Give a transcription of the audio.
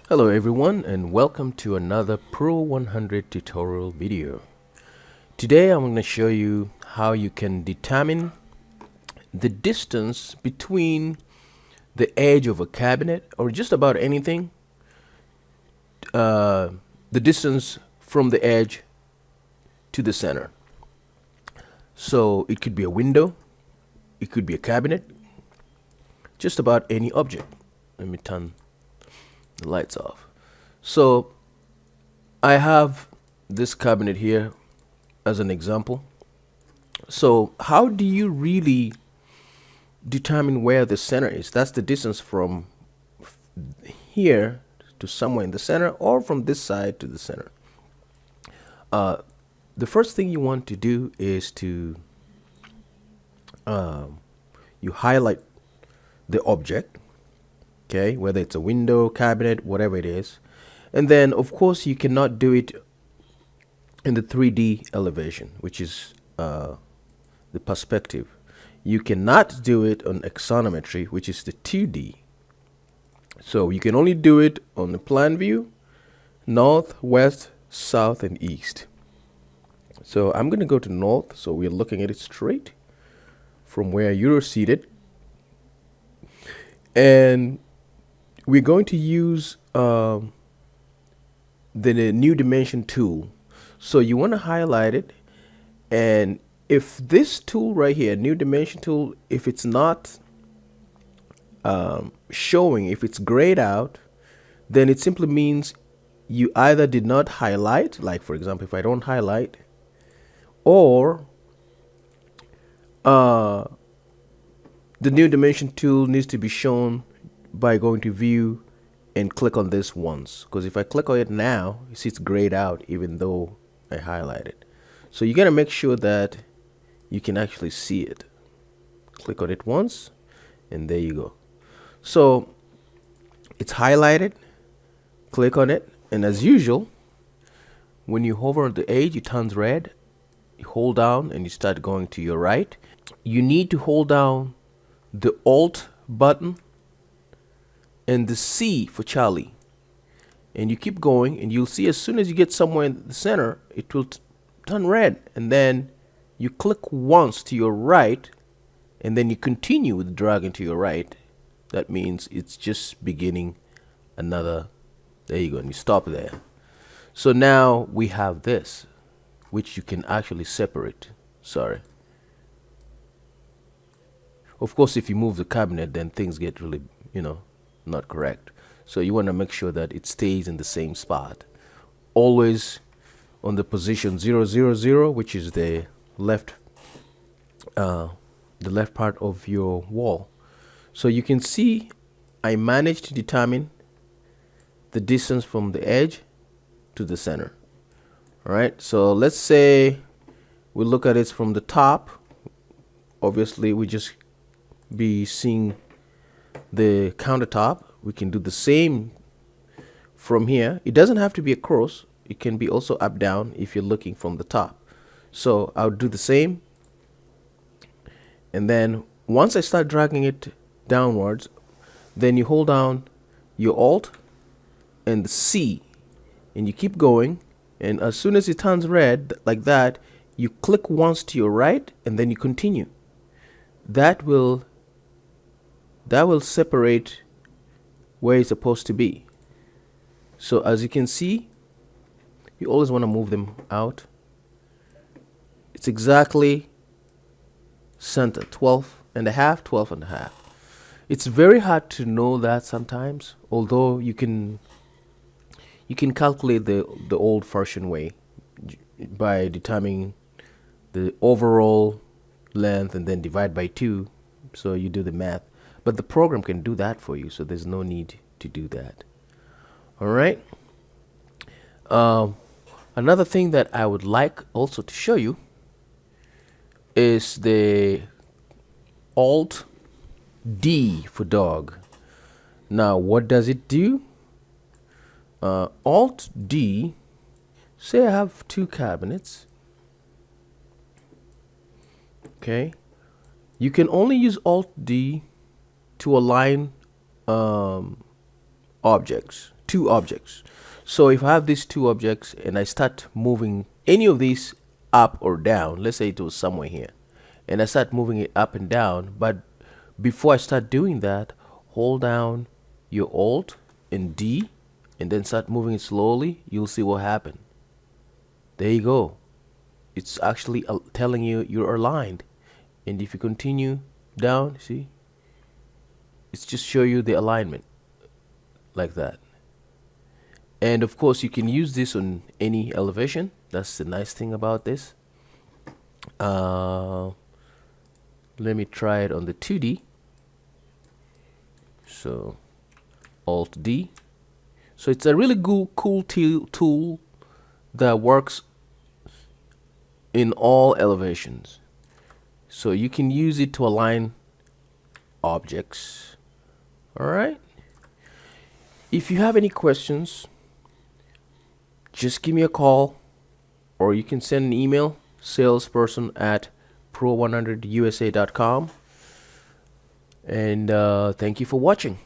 Hello everyone and welcome to another Pro 100 tutorial video. Today I'm going to show you how you can determine the distance between the edge of a cabinet or just about anything, the distance from the edge to the center. So it could be a window, it could be a cabinet, just about any object. Let me turn the lights off. So I have this cabinet here as an example. So how do you really determine where the center is? That's the distance from here to somewhere in the center, or from this side to the center. The first thing you want to do is to you highlight the object, okay, whether it's a window, cabinet, whatever it is. And then of course you cannot do it in the 3D elevation, which is the perspective. You cannot do it on axonometry, which is the 2D. So you can only do it on the plan view, north, west, south, and east. So I'm going to go to north, so we're looking at it straight from where you're seated. And we're going to use the new dimension tool. So you want to highlight it, and if this tool right here, new dimension tool, if it's not showing, if it's grayed out, then it simply means you either did not highlight, like for example, if I don't highlight, or the new dimension tool needs to be shown by going to view and click on this once, because if I click on it now, you see it's grayed out even though I highlight it. So you got to make sure that you can actually see it. Click on it once and there you go. So it's highlighted, click on it, and as usual, when you hover on the edge, it turns red. You hold down and you start going to your right. You need to hold down the Alt button and the C for Charlie, and you keep going, and you'll see as soon as you get somewhere in the center, it will turn red, and then you click once to your right, and then you continue with dragging to your right. That means it's just beginning another. There you go, and you stop there. So now we have this, which you can actually separate. Sorry. Of course, if you move the cabinet, then things get really, not correct. So you want to make sure that it stays in the same spot, always on the position 0, 0, 0, which is the left part of your wall. So you can see I managed to determine the distance from the edge to the center. All right, so let's say we look at it from the top. Obviously we just be seeing the countertop. We can do the same from here. It doesn't have to be across, it can be also up down if you're looking from the top. So I'll do the same, and then once I start dragging it downwards, then you hold down your Alt and the C, and you keep going, and as soon as it turns red like that, you click once to your right and then you continue. That will separate where it's supposed to be. So as you can see, you always want to move them out. It's exactly center, 12 and a half, 12 and a half. It's very hard to know that sometimes, although you can calculate the old fashioned way by determining the overall length and then divide by 2. So you do the math, but the program can do that for you, so there's no need to do that. All right. Another thing that I would like also to show you is the Alt D for dog. Now what does it do? Alt D, say I have 2 cabinets. Okay, you can only use Alt D to align objects, two objects. So if I have these two objects and I start moving any of these up or down, let's say it was somewhere here, and I start moving it up and down, but before I start doing that, hold down your Alt and D and then start moving it slowly, you'll see what happened. There you go. It's actually telling you you're aligned. And if you continue down, see, it's just show you the alignment like that. And of course you can use this on any elevation. That's the nice thing about this. Let me try it on the 2D. So Alt D. So it's a really cool tool that works in all elevations. So you can use it to align objects. All right. If you have any questions, just give me a call, or you can send an email, salesperson@pro100usa.com. And thank you for watching.